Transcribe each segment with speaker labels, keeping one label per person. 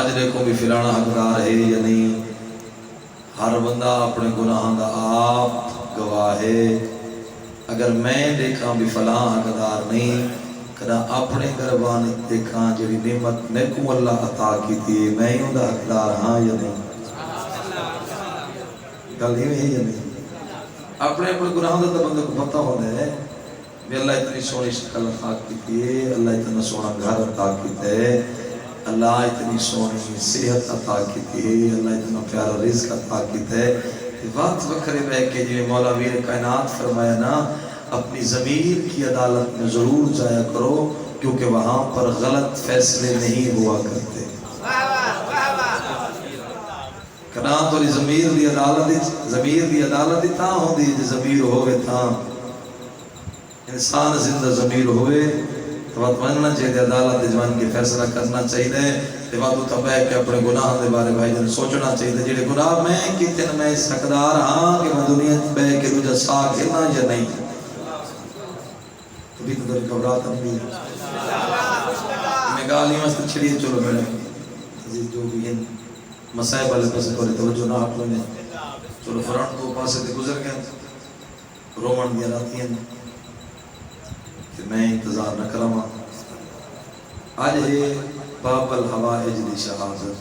Speaker 1: اج دیکھو بھی فلانا حقدار ہے یا نہیں. ہر بندہ اپنے گناہاں دا آپ گواہ ہے. اگر میں دیکھاں بھی فلاں حقدار نہیں کدا اپنے گربان دیکھاں جڑی نعمت نیکوں اللہ عطا کیتی ہے میں ہی دا حقدار ہاں یا نہیں. گل ہی ہے یا نہیں. اپنے اپنے گناہوں دا تو بندے کو پتہ ہوتا ہے بھی اللہ اتنی سونی شکل عطا کیتی ہے, اللہ اتنا سونا گھر عطا کیتا ہے, اللہ اتنی سونی صحت عطا کیتی ہے, اللہ اتنا پیارا رزق عطا کیتا ہے. وقت وکھرے بہ کے جو مولا ویر کائنات فرمایا نا اپنی ضمیر کی عدالت میں ضرور جایا کرو کیونکہ وہاں پر غلط فیصلے نہیں ہوا کرتے. کنا تو ضمیر دی عدالت تھا ہوندی جے ضمیر ہوئے تھا انسان زندہ ضمیر ہوئے تو بات ماننا چاہیے عدالت جوان کی فیصلہ کرنا چاہیے تے بات تو تبہ کہ اپنے گناہ دے بارے بھائی جن سوچنا چاہیے جڑے گناہ میں کیتے میں اس حقدار ہاں کہ میں دنیا بہ کے روجا سا کہنا یا نہیں. کبھی تو در گھبراہٹ نہیں میں گالی مست چھڑیے چلو میرے جو بھی ہیں مسائب والے پاس کرے توجہ نہ آپ نے چلو فرنٹ تو پاسے تے گزر گئے رومن دیا راتی ہیں کہ میں انتظار نہ کرما. آج ہے باب الحوائج دی شہادت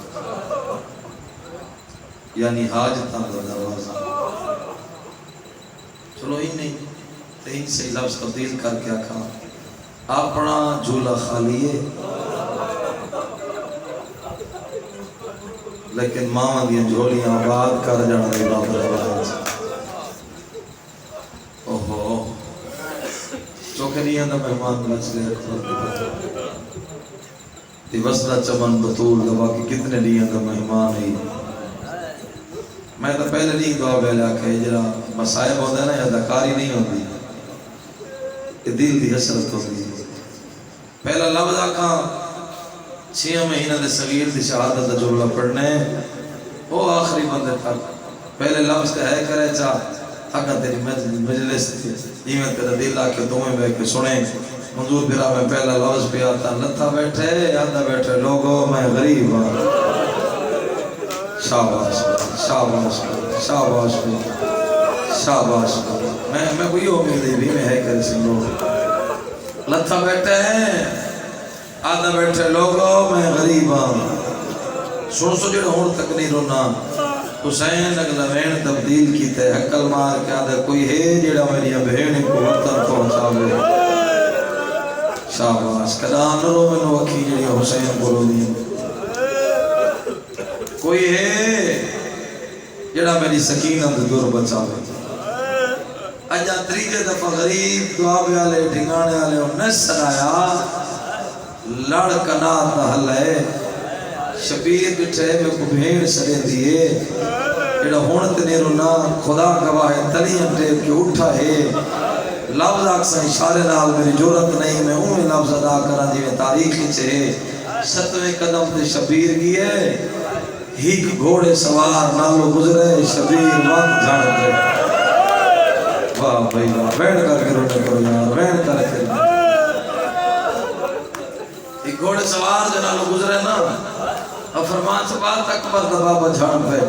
Speaker 1: یعنی حاجتاں دا دروازہ. چلو ہی نہیں تین سے لفظ تبدیل کر کے آکھا اپنا جھولا خالی ہے لیکن ماں دیا جھولیاں آباد کر جانا دی باب الحوائج. اوہو چوکے نہیں آندہ مہمان بچ لے رکھتا تی وصلہ چمن بطول دبا کہ کتنے نہیں آندہ مہمان ہی. میں تو پہلے نہیں دعا بیلے آکھے جرا مسائب ہوتا ہے نا یا دکاری نہیں ہوتی یہ دل دی حسرت ہوتی. پہلا لفظ آکھا 6 مہینہ دے صغیر دی شہادت دا جملہ پڑھنے وہ آخری بندے تک پہلے لفظ کا ہے کرے چاہ اگر تیری مجلس تھی میں تیرا دل آکے تمہیں بے کے سنیں منظور پھرا میں پہلا لفظ پہ آتا لتھا بیٹھے آدھا بیٹھے لوگوں میں غریب ہوں. شاباش شاباش شاباش شاباش میں کوئی امید بھی میں ہے کرے سے لوگ لتھا بیٹھے ہیں آدھا بیٹھے لوگوں میں غریب ہوں. سن سو جڑا ہون تک نہیں رونا حسین اگلا وین تبدیل کی تے حقل مار کے آدھا کوئی ہے جڑا میری بہن کو وقتاں پہنچا ہوئے. شاباش کدان رو میں نو وکی جڑی حسین بولو دی کوئی ہے جڑا میری سکینہ دور بچا ہوئے. اجا تریجے دفعہ غریب دعا بیالے ڈھنگانے آلے انہیں سرایا لڑ کنات حل ہے شبیر بٹھے میں کو بھیڑ سرے دیئے جڑا ہونت نے رونا خدا گواہ تلی انٹے کہ اٹھا ہے لفظ اکسا اشارے نال میری جورت نہیں میں انہیں لفظ ادا کرا جی میں تاریخی چھے 7ویں قدم تے شبیر گئے ہیک گھوڑے سوار نالو گزرے شبیر وقت جان دے. واہ بھائی واہ وین کر کے رونے کرو یار وین کر کے ایک گھوڑے سوار جنالو گزرے نا اور فرمان سے بات تک مرتبہ بجھان پہ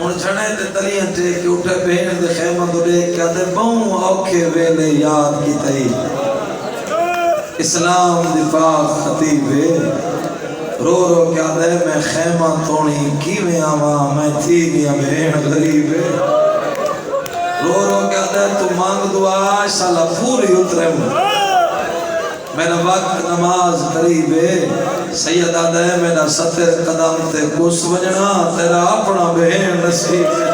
Speaker 1: ان جھنے تے تلیاں تے کہ اٹھے پہن دے خیمہ دو لے کیا دے بہوں اوکھے ویلے یاد کی تئی اسلام دفاع خطیبے رو رو کیا دے میں خیمہ تونی کیویں آواں میں تھی گیا بہن غریبے رو رو کیا دے تو مانگ دعا شالا پوری اترے میرا وقت نماز قریب ہے سیدہ دے میرا ستر قدم تے گس وجنا تیرا اپنا بہن نصیب ہے.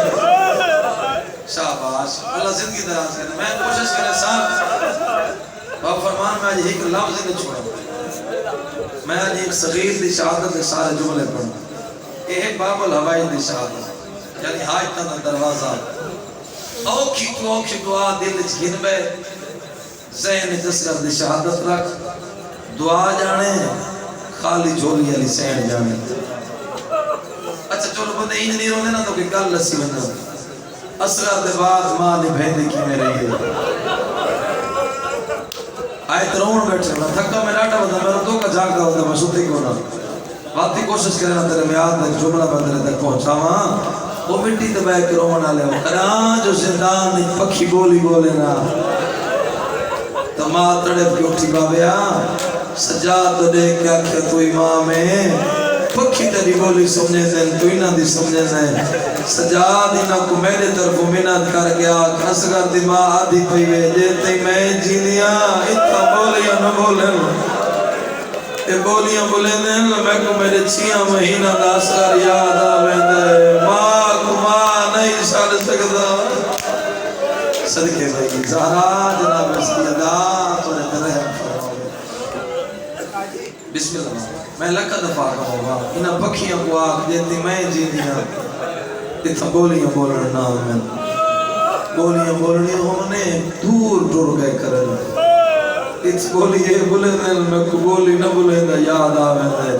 Speaker 1: شاباش اللہ زندگی دراز کرے میں کوشش کرے صاحب اور فرمان میں آج ایک لفظ ہی نہیں چھوڑا میں آج ایک صغیر دی شہادت کے سارے جملے پڑھا یہ ہے باب الحوائج دی شہادت یعنی حاجتاں دا دروازہ اوکھی دعا دل گھن بے ذہن جسر دی شہادت رکھ دعا جانے خالی جھولی علی سین جانے. اچھا چلو بندے ہی نہیں رونے نا تو کہ گل لسی بندہ اسرار دے بعد ماں نے بہن کی میں رہی ہے آئے ترون بیٹھے نا تھکا میں ڈاٹا بندہ میرا دو کا جاگا ہوتا میں سوتی کو نا باتی کوشش کرنا تیرے میاد تک جملہ بدلے تک پہنچا ماں وہ مٹی دبائے کے رومن آلے ہو کران جو زندان ایک پکھی بولی بولے نا تو ماں تڑپ کی اٹھی بابیا سجاد تو دیکھ کیا کیا تو امام ہے پکھی تیری بولی سمجھے دیں تو انہ دی سمجھے دیں سجاد انہ کو میرے طرف منت کر گیا اصغر دی ماں آدھی پہیوے جیتے میں جینیا اتنا بولیاں نہ بولیں اے بولیاں بولیں دیں میں کو میرے 6 مہینہ دا اصغر یاد آویں دے ماں کو ماں نہیں سال سکتا صدقے بھائی زہرا جناب سیدہ تورے درہم فرماؤ بسم اللہ میں لکھا دفعہ کہوں گا انہا پکھیاں کو آگ دیتی میں جینیاں اتنا بولیاں بولنا میں بولیاں بولنی ہم نے دور ٹور گئے کرن اتنا بولیے بولے دیں میں کو بولی نہ بولے دیں یاد آویں دیں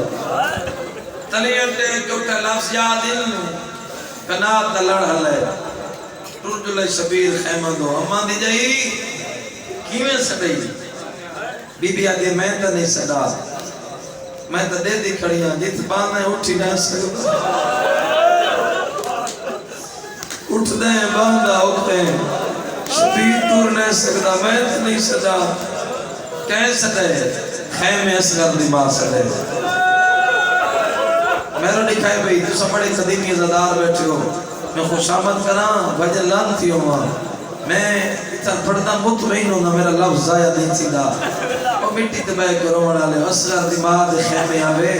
Speaker 1: تلیتے کیونکہ لفظ یاد ان کنات لڑ ہلے رجل شبیر خیمہ دو امان دی جائی کیویں سڑی بی بی آگے میں تا نہیں سڑا میں تا دے دی کھڑیاں جیت بانے اٹھی نہ سکتا اٹھ دیں باندھا اٹھتے شبیر دور نہیں سکتا میں تا نہیں سڑا کہیں سڑے خیمے اصغر دی ماں سڑے میرے دکھائے بھئی تو سب بڑے قدیمی ازادار بیٹھے ہو میں خوش آمد کرا وجہ لانتی ہوں میں اتنا پڑھتا مطمئن ہوں میرا لفظ ضائع نہیں تھی دا اور مٹی تباہ کرو منالے اصغر دی ماں دے خیمے آوے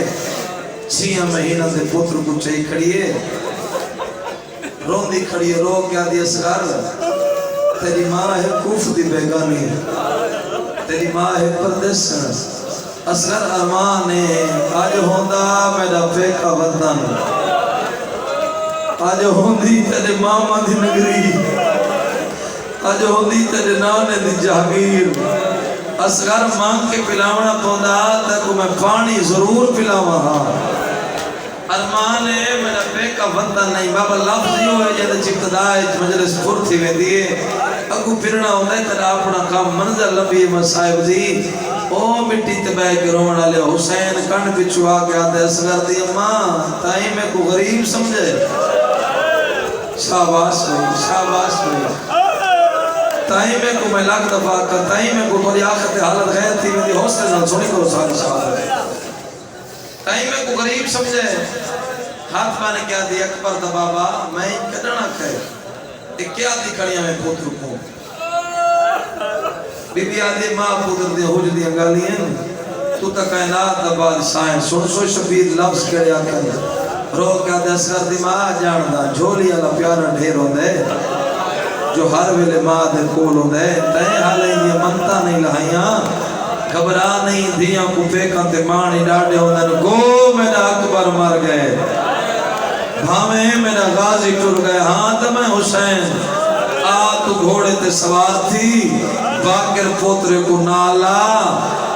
Speaker 1: 6 مہینہ دے پتر کو چاہی کھڑیے رون دی کھڑیے رو کیا دی اصغر تیری ماں ہے کوف دی بیگانی تیری ماں ہے پردیس اصغر ارمان ہے آج ہوندہ میرا پیکا وطن آج ہوندی تیرے ماما دی نگری آج ہوندی تیرے نانے دی جاگیر اصغر مانگ کے پلاونا پوندا تک میں پانی ضرور پلاوا ہاں ارمان ہے میرا پیکا وطن نہیں بابا لفظ یوں ہے جیدہ چپتدائے مجلس پر تھی میں دیئے اگو پھرنا ہوندہ ہے تیرا اپنا کام منظر لبی مسائب دی او مٹی تباہ کے رومن آلے حسین کن بچوا کے آتے اصغر دی اماں تائیں میں کو غریب سمجھے شاباش بھئی تائیں میں کو میں لاکھ دفعہ کر تائیں میں کو توری آخرت حالت غیر تھی میں دی حوصلے نال سنی کرو ساری شاباش تائیں میں کو غریب سمجھے ہاتھ میں نے کیا دی اکبر دا بابا میں کدنا کھائے ایک کیا دی کھڑیاں میں پوتر کو بی بی آدھی ماں پوتر دی ہوج دی انگالی ہیں تو تا کائنات دا بادشاہیں سن سو شبیر لفظ کرے آکھن رو کیا دے اصغر دی ماں جان دا جھولی اللہ پیارا ڈھیر ہوں دے جو ہر ویلے ماں دے کول ہوں دے تائیں حالیں یہ منتا نہیں لہائیاں گھبرا نہیں دیاں کو پیکاں تے مانی ڈاڑے ہوں دے گو میرا اکبر مر گئے بھامیں میرا غازی ٹر گئے ہاں تا میں حسین آ تو گھوڑے تے سوار تھی باکر پوترے کو نالا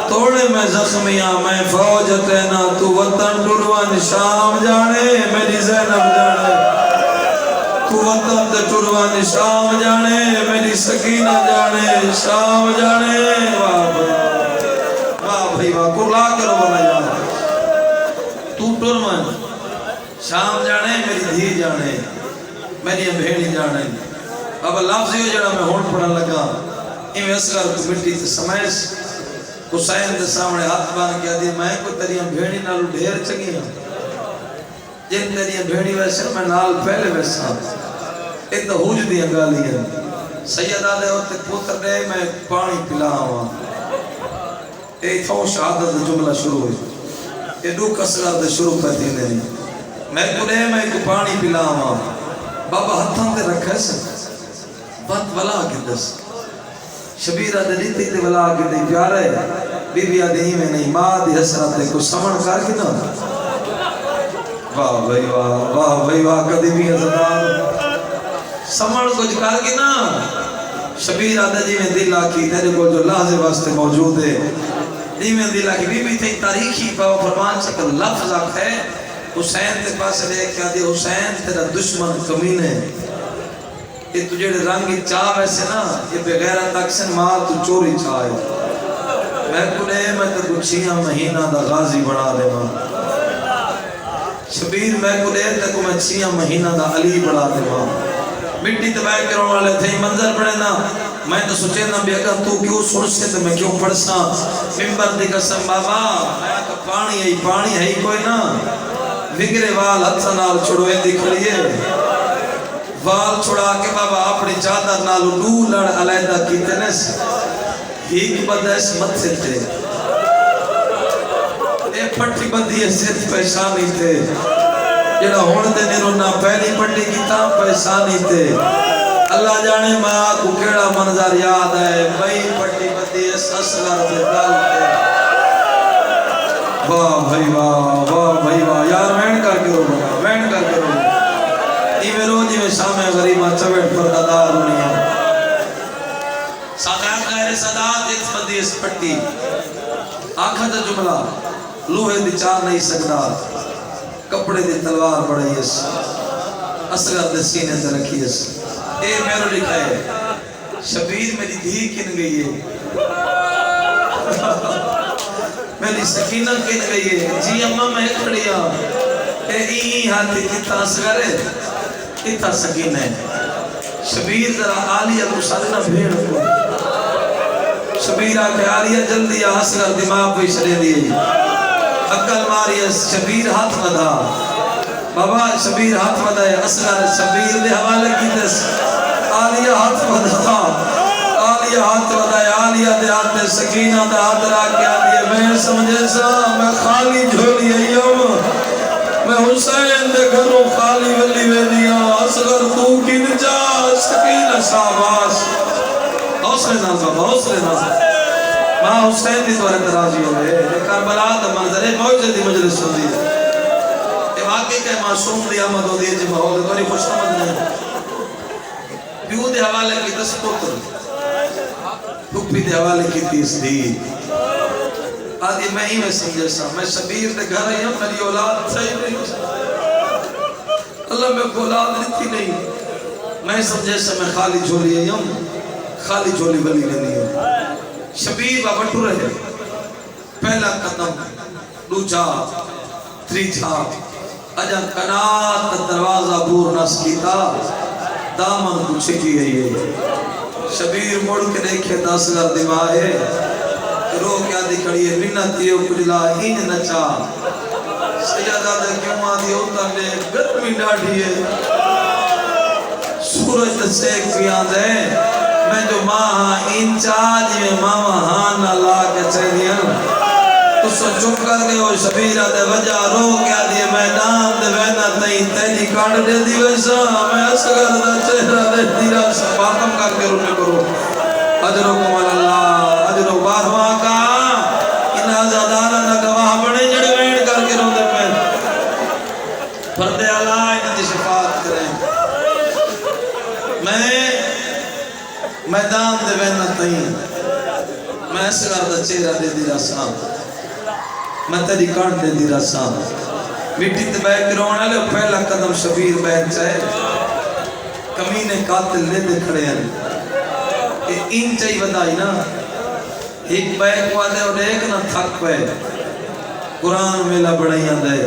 Speaker 1: توڑے میں زخمیاں میں فوج تینا تو وطن ٹروان شام جانے میری زینب جانے تو وطن تے ٹروان شام جانے میری سکینہ جانے شام جانے واہ بھائی واہ کرلا کرو بنا جانے تو ٹروان شام جانے میری دھی جانے میری بھیڑی جانے اب لفظ یہ جڑا میں ہون پڑھن لگا میں اصغر کو مٹی تے سمیس حسین دے سامنے ہاتھ بان کیا دی میں کو تیریاں بھیڑی نالو ڈھیر چگی ہوں جن تیریاں بھیڑی ویسے میں نال پہلے ویسا ایک تو ہوج دی انگالی ہے سید آدھے ہوتے پوتر دے میں پانی پلا ہوا ایک تھو شہادت جملہ شروع ہوئی یہ دوک اصغر دے شروع کر دی نہیں میں کو دے میں کو پانی پلا ہوا بابا ہتھاں دے رکھے سے بات ولا کے دس شبیرہ دلیتی تے ولا کے دے پیارے بی بی آدھی میں نہیں ماں دی حسرت کو سمن کر کے نا واہ بھائی واہ قدیمی عزدار سمن کچھ کر کے نا شبیرہ دلی میں دل آکی تیرے کو جو لحظے واسطے موجود ہے دل میں دل آکی بی بی تے تاریخی پاو فرمان چکر لفظ آکھ ہے حسین تے پاس لے کیا دی حسین تیرا دشمن کمین ہے یہ تجھے رنگی چاہ ویسے نا یہ بغیرت اکسن ماں تو چوری چاہے میں کنے میں تو 6 مہینہ دا غازی بنا دے ماں شبیر میں کو دیر تک میں 6 مہینہ دا علی بڑا دے ماں مٹی تباہ کرنے والے تھے منظر پڑے نا میں تو سوچے نا بھی اگر تو کیوں سن سے تو میں کیوں پڑھسا ممبر دی قسم بابا میں تو پانی ہے کوئی نا وگرے وال ہتھا نال چھڑوئے دکھڑیے وال چھڑا کے بابا اپنی چادر نالو دو لڑ علیدہ کی تنس ایک بدیس متھے تھے اے پٹی بندی ہے صرف پیشانی تھے جڑا ہون دے نیرو نہ پہلی پٹی کی تاں پیشانی تھے اللہ جانے ماں کو کیڑا منظر یاد ہے بھائی پٹی بندی ہے سسلر دے دل تے واہ بھائی واہ یار وین کر کے رو ایمیں جی میں شام غریبہ چویٹ پر دادار ہونی ہے سادات غیر سادات اس بندی اس پٹی آنکھا جا جملہ لوہے دی چار نہیں سکتا کپڑے دی تلوار بڑھائی اس اصغر دے سینے سے رکھی اس اے میرے لکھا ہے شبیر میری دھی کن گئی ہے میری سکینہ کن گئی ہے جی اممہ میں کھڑیا اے ہاتھی کتا اصغر ہے کتا سکینہ ہے شبیر ذرا آلیہ کو ساتنا بھیڑ کو شبیر آکے آلیہ جلدی اصغر دماغ پہ شرے دیئے اکل ماری شبیر ہاتھ مدھا بابا شبیر ہاتھ مدھا ہے اصغر شبیر دے حوالے کی دس آلیہ ہاتھ مدھا ہے آلیہ دے ہاتھ سکینہ دے ہاتھ راکے آلیہ میں سمجھے سا میں خالی جھولی ایام میں حسین دے گھروں خالی ولی ویدیا اصغر تو کی نجا سکینہ شاباش حوصلے ناز بابا حوصلے ناز ماں حسین دی تو اعتراضی ہوئے کربلا دا منظر ہے موجہ دی مجلس ہو دی یہ واقعی کہ معصوم دی آمد ہو دی جی ماحول ہے تو نہیں خوش آمد نہیں بیو دے حوالے کی 10 پتر پھپی دے حوالے کی 30 دی آدھی میں ہی میں سمجھے سا میں شبیر دے گھر ہی ہوں میری اولاد صحیح نہیں اللہ میں کو اولاد رہتی نہیں میں سمجھے سا میں خالی جھولی ہی ہوں خالی جھولی بلی نہیں ہوں شبیر بابا ٹو رہے پہلا قدم دوجا تریجا اجا کنات دروازہ بور نس کیتا دامن کو چھکی گئی ہے شبیر مڑ کے دیکھے داسگر دمائے رو کیا دکھڑی ہے منتیو کجلا ہین نچا سیادہ دے کیوں آدھی ہوتا لے گرمی ڈاڑھی ہے سورج سیک پیان دے میں جو ماں انچاج میں ماما ہاں نہ لا کے چاہیے تو سو چپ کر گئے ہو شبیرہ دے وجہ رو کیا دیئے میدان دے وینا تئی تیری کاٹ دے دی ویسا میں اصغر دا چہرہ دے دیرہ سے پاکم کر کے رونے کرو اجرکم اللہ اجرک بارہواں کا ان آزادانہ نہ گواہ بڑے جڑے وین کر کے رونے پہ پردے اللہ انتی شفاعت کریں میدان دے وینا تئیں میں اصغر دا چہرہ دے دی رسا میں تیری کانٹ دے دی رسا مٹی تے بے گرون آلے پہلا قدم شبیر بیٹھ چاہے کمینے قاتل لے دے کھڑے ہیں ان چاہی بدائی نا ایک بیک وادے اور ایک نا تھک پہ قرآن میلہ بڑھائیاں دے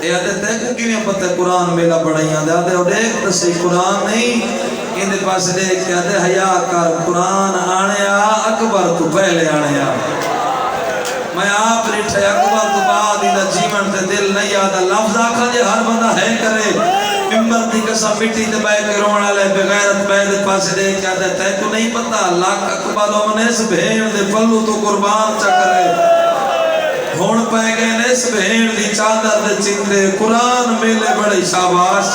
Speaker 1: اے آدھے دیکھو کی میں پتہ قرآن میلہ بڑھائیاں دے آدھے اور ایک تسی قرآن نہیں ان دے پاس دیکھ کے آدھے حیاء کر قرآن آنے آ اکبر تو پہلے آنے آ میں آپ رٹھے اکبر تو بعد ادھا جیمن تے دل نہیں آدھا لفظ آکھا جے ہر بندہ ہے کرے ممبر دی قسم مٹی تے بے کے رونا لے بغیرت بے دے پاس دیکھ کے آدھے تے تو نہیں پتا لاکھ اکبر و منیس بھین دے پلو تو قربان چکرے ہون پہ گئے نیس بھین دی چادر دے چندے قرآن میلے بڑی شاباش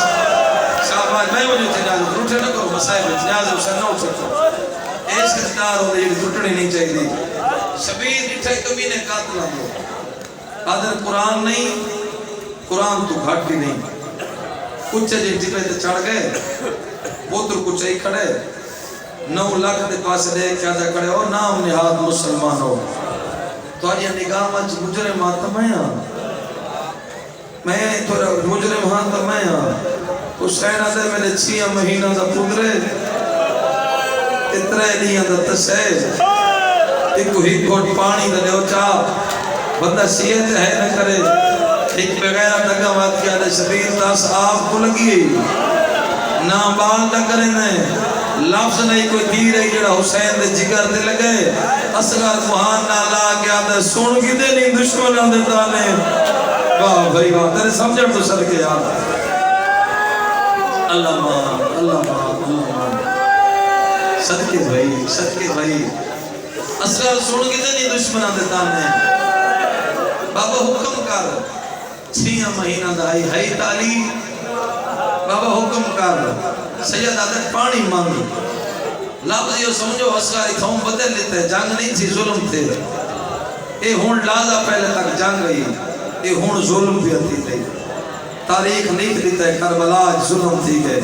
Speaker 1: شاباش میں مجھے جنازہ روٹے نہ کرو مسائل جنازہ اسے نہ اٹھ سکتا ایس کے دار ہوتے یہ ٹوٹنی نہیں چاہیے دی شبیر اٹھے کمی نے قاتل آنگو آدھر قرآن نہیں قرآن تو گھٹ بھی نہیں کچھ جی ٹپے تے چڑھ گئے پوتر کچھ ہی کھڑے 9 لاکھ دے پاس دے کیا جا کھڑے اور نام نہاد مسلمان ہو تو آج یہ نگاہ مجھ مجرم آتا میں تھوڑا مجرم آتا میں حسین آدھے میرے 6 مہینہ دا پودرے اترے نہیں دا تسے ایک ہی گھوٹ پانی دا دیو چاپ بندہ سیئت ہے نہ کرے ایک بغیر لگا بات کیا دے شبیر تاس آپ کو لگی نہ بال نہ کرنے لفظ نہیں کوئی تیر ہے جڑا حسین دے جگر دے لگے اصغر کوہان نہ لا کیا دے سن کی دے نہیں دشمنوں دے تانے واہ بھائی واہ تیرے سمجھن تو صدقے یار اللہ مان اللہ مان اللہ مان صدقے بھائی اصغر سن کی دے نہیں دشمنوں دے تانے بابا حکم کر 6 مہینہ دائی ہے تعلیم بابا حکم کر سید آدھے پانی مانگ لفظ یہ سمجھو اسکاری تھاؤں بدل لیتے جنگ نہیں تھی ظلم تھے اے ہون لازہ پہلے تک جنگ گئی اے ہون ظلم بھی آتی تھی تاریخ نہیں لیتے کربلا ظلم تھی گئے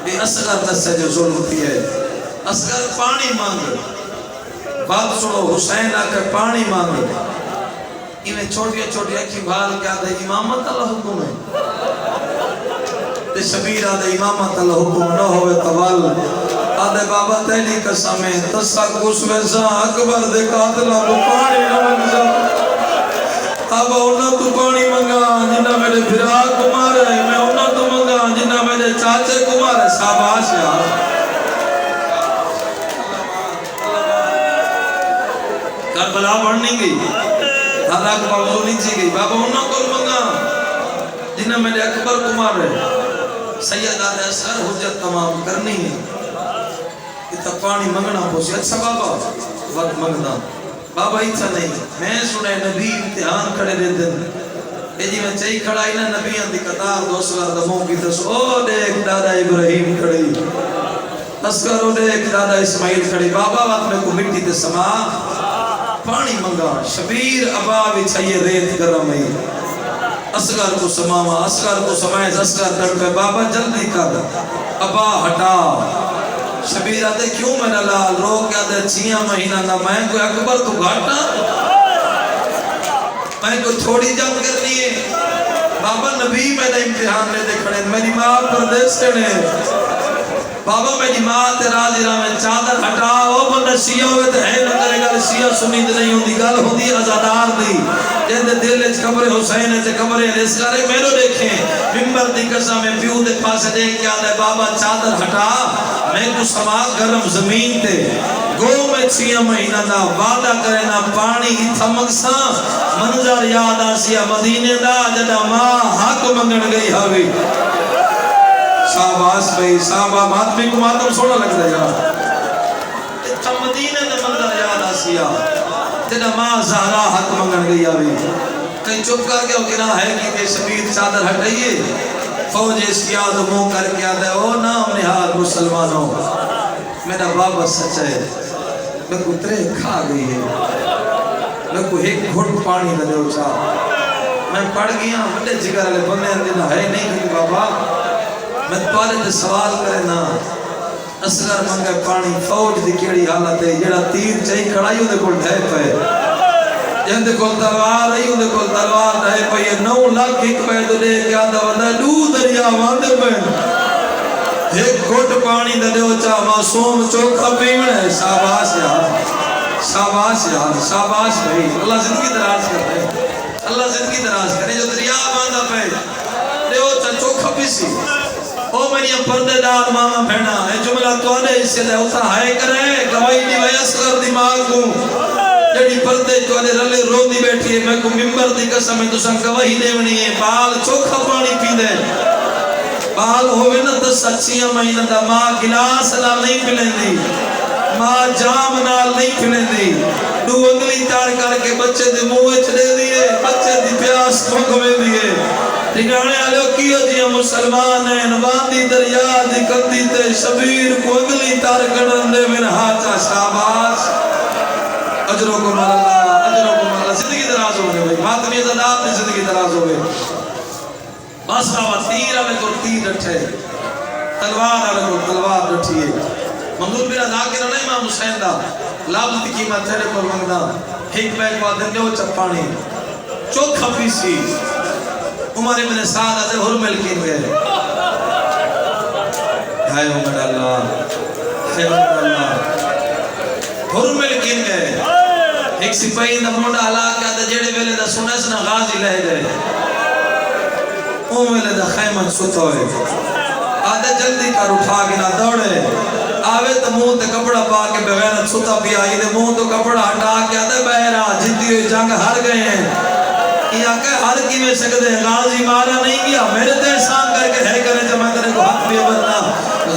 Speaker 1: اے اصغر دستے جو ظلم تھی ہے اصغر پانی مانگ بات سنو حسین آکر پانی مانگ انہیں چھوٹی اکھی بھال کیا دے امامت اللہ حکم ہے تے شبیر آدھے امامت اللہ حکم نہ ہوئے طوال آدھے بابا تیلی قسمیں تسا کس ویسا اکبر دے قاتلہ کو پانی نہ منجا آبا انہا تو پانی منگا جنہ میرے بھرا کمار ہے میں انہا تو منگا جنہ میرے چاچے کمار ہے شاباش یار کربلا بڑھنی گئی حالات موضوع نہیں چی گئی بابا انہوں کو منگا جنہیں میرے اکبر کمار ہے سید آدھے اثر حجت تمام کرنی ہے اتنا پانی منگنا پوچھے اچھا بابا وقت منگنا بابا اتھا نہیں میں سنے نبی امتحان کھڑے دے دن اے جی میں چاہی کھڑائی نا نبی اندھی قطار دوسرا دموں کی تس او دیکھ دادا ابراہیم کھڑی اسکر او دیکھ دادا اسماعیل کھڑی بابا وقت میں کو مٹی تے سما پانی منگا شبیر ابا بچھائیے ریت گرم ہے اصغر کو سماوا اصغر کو سمائز اصغر تڑ پہ بابا جلدی کر ابا ہٹا شبیر آتے کیوں میں لال رو کیا دے 6 مہینہ نہ میں کوئی اکبر تو گھاٹا میں کوئی تھوڑی جنگ کرنی ہے بابا نبی میں نے امتحان لے دے کھڑے میری ماں پردیس کرنے بابا میری ماں راضی راہ میں چادر ہٹاؤ بندہ شیعہ ہوئے تو ہے نہ کرے گا شیعہ سنید نہیں ہوں دی گل ہوں دی ازادار دی جہاں دل اچھ قبر حسین ہے قبر علیسکارے میں نو دیکھیں ممبر دی قصہ میں پیو دے پاس دیکھ کیا دے بابا چادر ہٹا میں کو سما گرم زمین تے گو میں 6 مہینہ دا وعدہ کرے نا پانی تھمک سا منظر یاد آسیا مدینے دا جدا ماں حق منگن گئی ہوئی شاباش بھئی صحابہ ماتمی کو ماتم سوڑا لگ دے جا اتھا مدینہ نے منظر یاد آسیا جدا ماں زہرا حق منگن گئی آوی کہیں چپ کر کے اکنا ہے کہ شبیر چادر ہٹائیے فوج اس کی آدھ مو کر کے آدھے او نام نہاد مسلمانوں میرا بابا سچ ہے میں کو ترے کھا گئی ہے میں کو ایک گھٹ پانی دے ہو چاہ میں پڑھ گیا بڑے جگر علیہ بندے اندینا ہے نہیں کہ بابا میں توالے تے سوال کرے نا اصغر منگے پانی فوج دی کیڑی حالت ہے جڑا تیر چاہی کھڑائی ہوں دے کول ڈھے پہ جہاں دے کول تلوار رہی ہوں دے کول تلوار ڈھے پہ یہ 9 لاکھ ایک پہ تو دے کیا دا وندہ دو دریا واندے پہ ایک گھٹ پانی دے ہو چاہ معصوم چوکھا پیمن ہے شاباش یار شاباش یار شاباش بھئی اللہ زندگی دراز کرتے ہیں اللہ زندگی دراز کرے جو دریا واندہ پہ دے ہو چاہ چوکھا پیسی او میری پردے دار ماما بھینا ہے جملہ تو آنے اس سے لے اتھا ہائے کرے گوائی دی ویسکر دماغ کو جڑی پردے تو آنے رلے رو دی بیٹھی ہے میں کو ممبر دی قسم ہے تو سن گواہی دیونی ہے بال چوکھا پانی پی دے بال ہوئے نا 10 مہینہ دا ماں گلاس نال نہیں پلیں دی ماں جام نال نہیں پلیں دی دو انگلی تار کر کے بچے دی موہ چلے دیئے بچے دی پیاس بھگوے دیئے ٹھکانے آلے کیا جی مسلمان ہیں نواندی دریا دی کندی تے شبیر کو اگلی تار کرن دے من ہاتھا شاباش اجروں کو مال اللہ زندگی دراز ہوگے بھئی ماتمی ازادات میں زندگی دراز ہوگے بس بابا تیر آلے کو تیر رٹھے تلوار آلے کو تلوار رٹھیے منظور میرا ذاکر نہیں امام حسین دا لابد کی قیمت تھے پر منگنا ایک بیگ بادن دے ہو چپانی چوکھا پیسی عمر ابن سعد آتے حرمل کین گئے ہائے عمر اللہ ہائے عمر اللہ حرمل کین گئے ایک سپاہی دا منڈا علاقہ دا جڑے ویلے دا سنے سنا غازی لے گئے او ویلے دا خیمہ ستا ہوئے آدھے جلدی کر اٹھا کے نہ دوڑے آوے تو منہ تے کپڑا پا کے بغیرت ستا پی آئی دے منہ تو کپڑا ہٹا کے آدھے بہرا جیتی ہوئی جنگ ہار گئے ہیں یہ کہ ہر کی میں سکتے ہیں غازی مارا نہیں کیا میرے تے احسان کر کے ہے کرے جو میں تیرے کو حق بھی بننا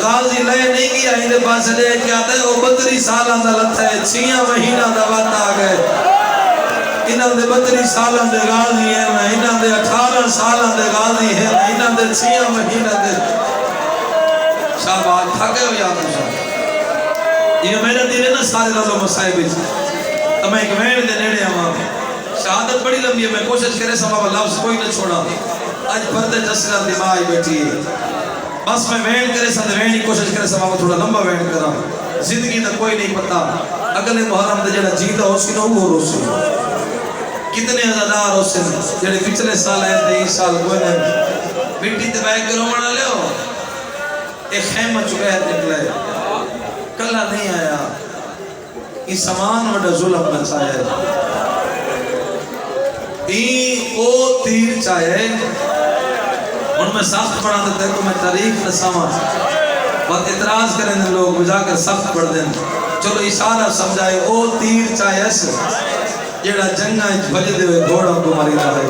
Speaker 1: غازی لے نہیں کیا ہی پاس لے کے آتے ہیں وہ 32 سالہ دا لتا ہے 6 مہینہ دا وقت آ گئے انہاں دے 32 سالہ دے غازی ہیں انہاں دے 18 سالہ دے غازی ہیں انہاں دے 6 مہینہ دے شاہباد تھکے ہو یا تو یہ میرے دیرے نا سارے لوگ مسائب تو میں ایک وین دے نیڑے ہوں شہادت بڑی لمبی ہے میں کوشش کرے سبب لفظ کوئی نہ چھوڑا آج پردے جسرہ دماغی بیٹھی ہے بس میں وین کرے سندھ وین ہی کوشش کرے سبب تھوڑا لمبا وین کرا زندگی دا کوئی نہیں پتا اگلے محرم دے جڑا جیتا ہو سی نہ وہ رو سی کتنے ہزار ہو سی جڑے پچھلے سال ہے 23 سال کوئی نہیں مٹی تے بیگ کرو منا لے ہو ایک خیمہ چکے نکلے کلہ نہیں آیا اس سامان وڈا ظلم بچایا ہے او تیر چاہے ان میں سخت پڑھا دیتے ہیں تو میں تاریخ نسامہ بہت اعتراض کریں دیں لوگ بجا کر سخت پڑھ دیں چلو اشارہ سمجھائے او تیر چاہے ایسے جیڑا جنگا بھجے دے ہوئے گھوڑا کو مری رہے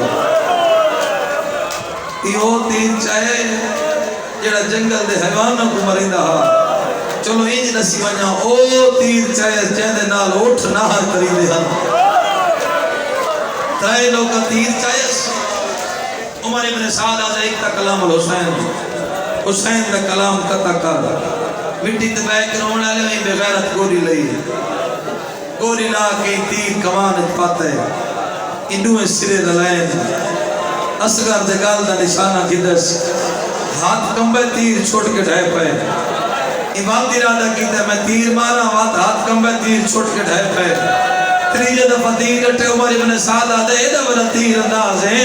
Speaker 1: او تیر چاہے جیڑا جنگل دے حیوانوں کو مری رہا چلو انج نسی ونیا او تیر چاہے چہدے نال اٹھ نہر کری دے ہن ترائے لوگ کا تیر چاہیس عمر ابن سعد آجا ایک تا کلام حسین دا کلام کتا کر مٹی تبیک رونا لے وہیں بغیرت گوری لئی گوری لا کے تیر کمان اتپاتا ہے انہوں سرے دلائن اسگر دے گال دا نشانہ گدس ہاتھ کمبے تیر چھوڑ کے ڈھائے پائے امام دیرادہ کیتا ہے میں تیر مارا ہاتھ کمبے تیر چھوڑ کے ڈھائے پائے تریجہ دفعہ تیر کٹے عمر ابن سعد آدھے ایدہ بڑا تیر انداز ہے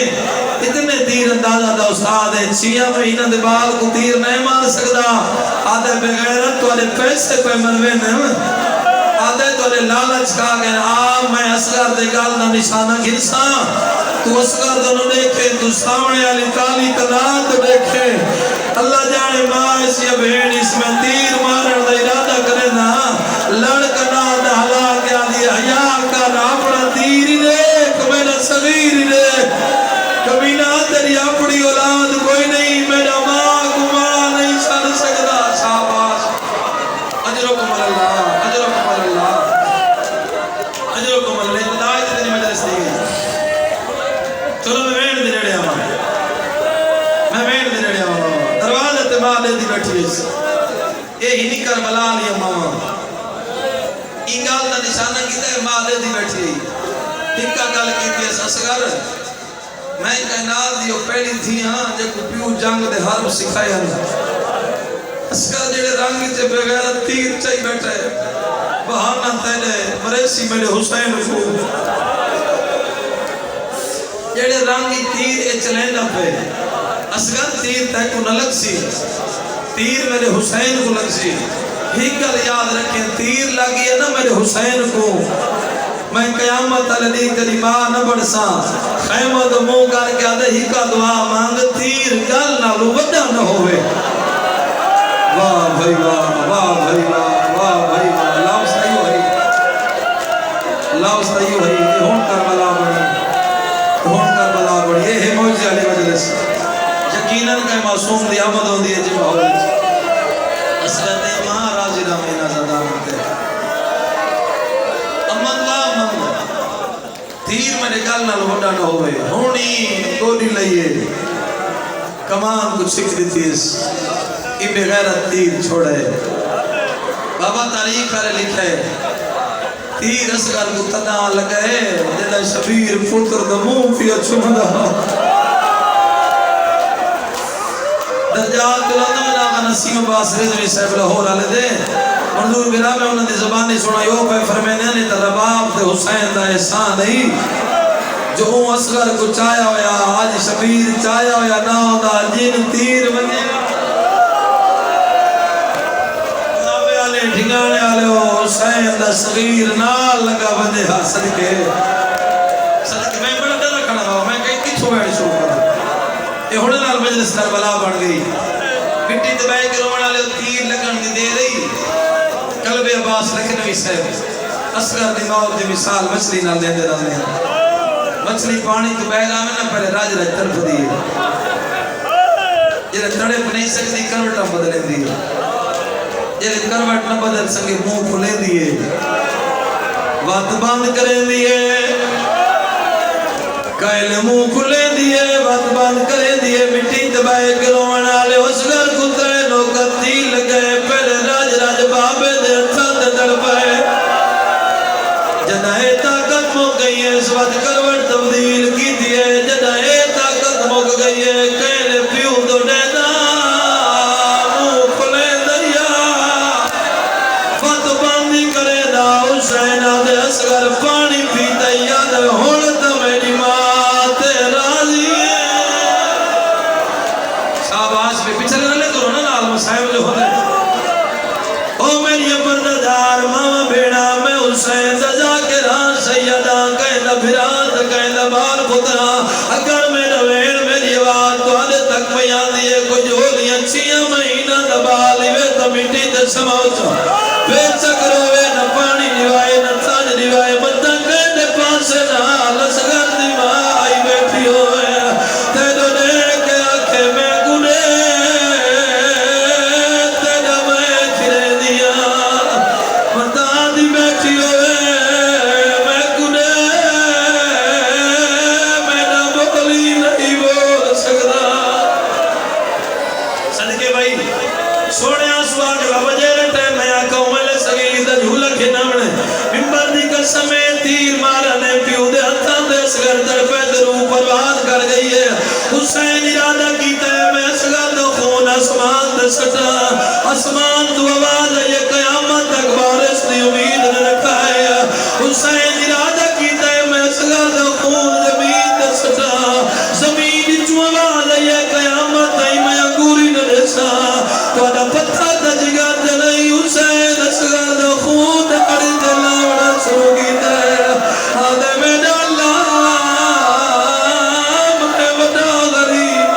Speaker 1: اتنے تیر انداز آدھا استاد ہے 6 مہینہ دے بال کو تیر نہیں مار سکتا آدھے بغیرت تو آدھے پیسے پہ مروے نہیں آدھے تو آدھے لالچ کہا گئے میں اسگر دے گال نہ نشانہ گھنسا تو اسگر دنوں دیکھے تو سامنے علی کالی کنات دیکھے اللہ جانے ماں اس یا بہن اس میں تیر مارن دا ارادہ کرے نا لڑکنا دا حلا کیا دیا حیاء کر اپنا تیر ہی دیکھ میرا صغیر ہی دیکھ کبھی نہ تیری اپنی اولاد کوئی نہیں میرا ماں کو ماں نہیں چھڑ سکتا شاباش اجرکم اللہ اجرکم اللہ اجرکم اللہ خدا اتنی مجلس دی گئی چلو میں وین دے نیڑے آواں میں وین دے نیڑے آواں دروازے تے ماں لے دی بیٹھی اس اے ہی نہیں کربلا لیا ماما انگال دا نشانہ کیتا ہے ماں لے دی بیٹھی ٹکا گل کیتی ہے سسگر میں کائنات دیو پہلی تھی ہاں جے کو پیو جنگ دے حرب سکھائے ہیں اسکر جڑے رنگ چے بغیرت تیر چاہی بیٹھے بہانہ تیلے مریسی میرے حسین کو جڑے رنگی تیر اے چلین نہ پہ اسکر تیر تے کو نہ لگ سی تیر میرے حسین کو لگ سی ہی کل یاد رکھیں تیر لگی ہے نا میرے حسین کو میں قیامت علی تیری ماں نہ بڑھسا خیمہ دو مو کر کے آدھے ہی کا دعا مانگ تیر گل نہ لو وڈا نہ ہوئے واہ بھائی واہ واہ بھائی واہ واہ بھائی واہ اللہ صحیح ہوئی اللہ صحیح ہوئی یہ ہون کربلا بڑی ہون کربلا بڑی یہ ہے موجزی علی مجلس یقیناً کہ معصوم دی آمد ہوں دی عجیب ہوئی اسرت ماں راضی رامینا زدہ ہوتے تیر میں نکال نہ لوٹا نہ ہوئے ہونی گولی لئیے کمان کو چھک دیتی اس کی بغیرت تیر چھوڑے بابا تاریخ آرے لکھے تیر اسگر کو تنا لگئے جدہ شبیر پتر دمون فی اچھوڑا درجات دلانہ میں ناغا نسیم باس رضوی صاحب لاہور آلے دے منظور برا میں انہوں نے زبانی سنا یو پہ فرمینے نے ترباب دے حسین دا احسان نہیں جو ہوں اصغر کو چایا ہویا آج شبیر چایا ہویا ناو دا جن تیر بنے نابے آلے ڈھنگانے آلے ہو حسین دا صغیر نال لگا بندے ہاں صدقے میں بڑا ڈر کھڑا ہوا میں کہیں کچھ ہوئے شروع کرا یہ ہونے نال مجلس کربلا بن گئی مٹی تے بیٹھ کے رونے والے تیر لگن دی دے رہی قلب عباس لکھنوی صاحب اصغر دی موت دی مثال مچھلی نال دے دے رہے ہیں مچھلی پانی تو بہہ آوے نا پہلے راج راج طرف دی جلے تڑپ نہیں سکتی کروٹا بدلے دی جلے کروٹ نہ بدل سکے منہ کھلے دیے بات بند کرے دیے کائل منہ کھلے دیے بات بند کرے دیے مٹی دبائے گروان آلے اسگر کترے نوکت تیل گئے پہلے راج راج بابے دے تھند تڑپائے جدائے طاقت مک گئی ہے اس وقت کروٹ تبدیل کی دیئے جدائے طاقت مک گئی ہے کائل پیو دو نیدہ منہ کھلے دیا بات بندی کرے دا حسین آدھے اسگر پانی پیتا یاد ہونتا میری ماں تیرا دیئے شاباش پہ پچھلے نہ لے کرو نا لال مسائب جو ہوتے او میری پرددار ماما بیڑا میں حسین دجا کے ران سیدہ کہندہ بھرات کہندہ بار پترا اگر میرا ویر میری آواز تو آدھے تک بیان دیئے کوئی جھولیاں چھیاں مہینہ دبالی وے تو مٹی تے سماؤچا پھر چکروے نہ پانی نوائے نہ تاج نوائے مدہ کہندے پاسے نہ لسگر دی ماں آئی بیٹھی ہوئے تیرو نے کے آنکھیں میں گنے تیرو میں کھرے دیا مدہ دی بیٹھی ہوئے میں گنے میں نہ بولی نہیں بول سکتا صدقے بھائی سوڑے آسوا کے بابا جیرے ٹائم میں آکا ملے سگی دا جھولا کے نامنے ممبر دی قسمے تیر مارنے پیو دے ہتھاں دے اسگر تڑپے درو پرواد کر گئی ہے حسین ارادہ کیتا ہے میں اسگر دو خون اسمان دے سٹا اسمان تو آواز ہے یہ قیامت تک بارش دی امید نے رکھا ہے حسین ارادہ کیتا ہے میں اسگر دو خون زمین دے سٹا زمین جو آواز ہے یہ قیامت ہے میں انگوری نے رسا تو ادا پتھا دا جگر دلائی حسین اسگر دو خون داری دلاوڑا شروع کیتا ہے آدھے میں ڈالا میں وڈا غریب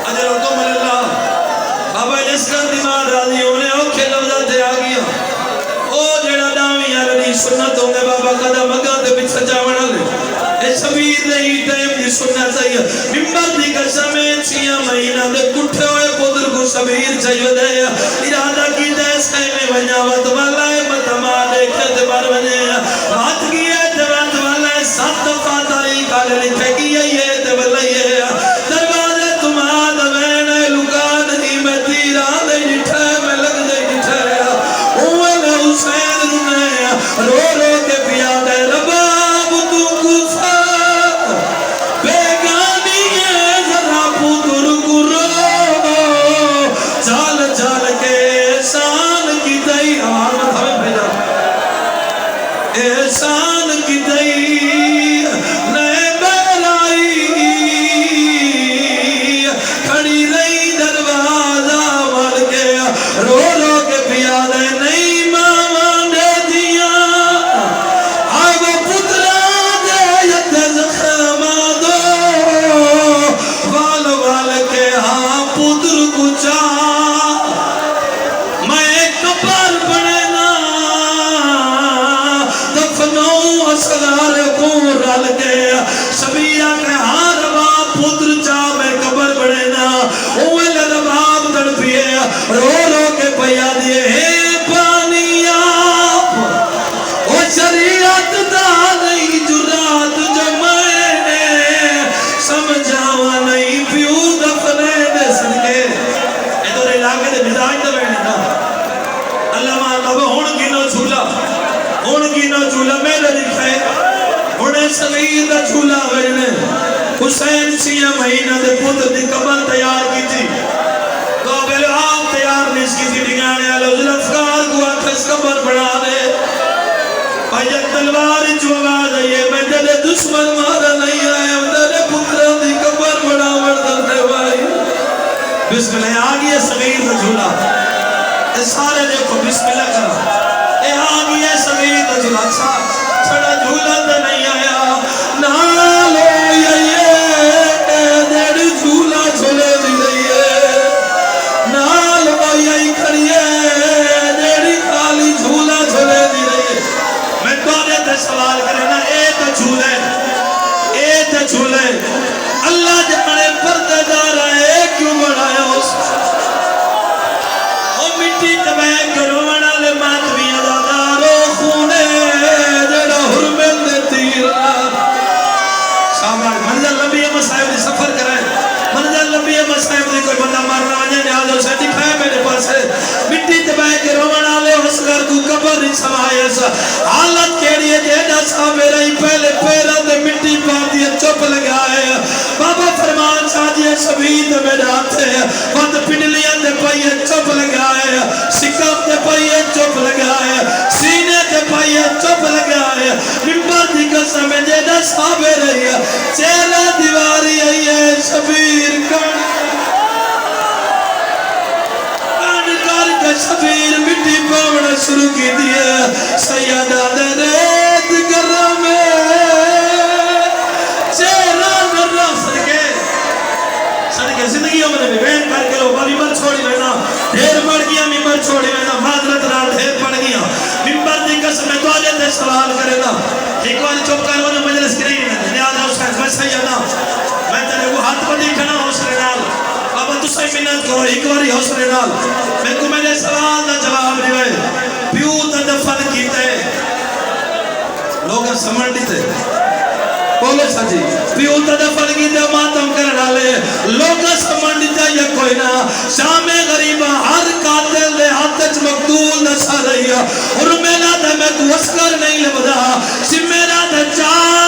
Speaker 1: اجرکم اللہ بابا جس کا دماغ راضی ہونے اوکھے لفظہ تے آگیا او جیڑا دامی علی سنت ہوندے بابا قدم اگاں تے پچھا جاوڑا لے اے شبیر نہیں ٹائم دی سنت چاہیے ممبر دی قسمیں چھیاں مہینہ دے کٹھے ہوئے پدر کو شبیر چاہیے دے ارادہ کی دے سینے ونیاوت والا ہے متما دیکھے تے بار ونیاں بات کی ہے تے بات والا ہے سات فاتحی کال لکھے کی ہے یہ تے بلائی ہے دروازے تمہاد میں لکان ہی میں تیرا دے جٹھے میں لگ دے جٹھے اوہ میں حسین رونے رو رو کے پیا دے رباب تو کفا بیگانی ہے ذرا پتر گرو چال چال کے احسان کی دئی آواز میں تھوڑے بھیجا احسان کی دئی نئے بیلائی کھڑی رہی دروازہ مل کے رو رو کے پیا دے نہیں ماما نے دیا آگ پترا دے ید زخمہ دو وال وال کے ہاں پتر کچا میں کپر پڑنا دفنوں اسلار کو رل کے شبیہ کے ہاں ربا پتر چاہ میں کپر پڑنا اوہ لرباب تڑپیے رو رو کے پیا دیئے ہے پانی آپ او شریعت دا نہیں جرات جو میں نے سمجھاوا نہیں پیو دفنے دے صدقے اے تو علاقے دے مزاج دے بیٹھنے نا اللہ ماں اب ہون کی نو جھولا ہون کی نو جھولا میرے دکھائے ہونے صغیر دا جھولا بیٹھنے حسین سیاں مہینہ دے پتر دی قبر تیار کی تھی تو پہلے آپ تیار نہیں اس کی تھی ڈگانے آلے حضر افغان کو آکھس قبر بڑھا دے بھائی تلوار جو آواز ہے میں تیرے دشمن مارا نہیں آیا تیرے پترہ دی قبر بڑھا مردن دے بھائی بسم اللہ آگیا صغیر دا جھولا اے سارے دیکھو بسم اللہ کرا اے آگیا صغیر دا جھولا اچھا چھڑا جھولا تو نہیں آیا نالو دیڑی جھولا جھولے دی رہی ہے نالو یہی کھڑیے دیڑی خالی جھولا جھولے دی رہی ہے میں توڑے تے سوال کرے نا اے تے جھولے اللہ جانے پردے دار ہے کیوں بڑھایا اس او مٹی تبہ کرو وڑا لے ماتوی ادادارو خونے جڑا حرمل دے تیر شامل منزل لمبی ہے مسائب دی سفر کرے منزل لمبی ہے مسائب دی کوئی بندہ مارنا وجہ نیازو سے دکھائے میرے پاس ہے مٹی تبہ کرو وڑا لے حسگر کو قبر نہیں سمائے سا حالت کیڑی ہے جیدہ سا میرا ہی پہلے پیرہ دے مٹی پاتی ہے چپ لگائے بابا فرمان ساجیے شبید میں ڈاتے ہیں وقت پنڈلیاں دے پائیے چپ لگائے سکم دے پائیے چپ لگائے سینے دے پائیے چپ لگائے ممبر دی قسم میں جیدہ صحابے رہی ہے چیلہ دیواری ہے شبیر کن کر کے شبیر مٹی پاوڑا شروع کی دیئے سیدہ دے ریت گرم صدقے زندگیوں میں بھی بین کر کے لو ممبر چھوڑی لینا دھیر پڑ گیا ممبر چھوڑی لینا معذرت رات دھیر پڑ گیا ممبر دی قسم میں دعا دیتے سوال کرے نا ایک بار چپ کر وہ مجلس کری نیاز ہے اس کا میں سیدہ میں تیرے وہ ہاتھ پڑی کھنا حوصلے نال بابا تو صحیح منت کرو ایک باری حوصلے نال میں کو میرے سوال دا جواب دیوئے پیو تا دفن کیتے لوگ سمجھ دیتے بولو سجی پیو تا دفن کیتے ماتم کر ڈالے لوگ سمجھ دیتا یا کوئی نا شام غریبہ ہر قاتل دے ہاتھ مقتول نسا رہی ہے اور میرا دے میں کو اسکر نہیں لبدا سی میرا دے چار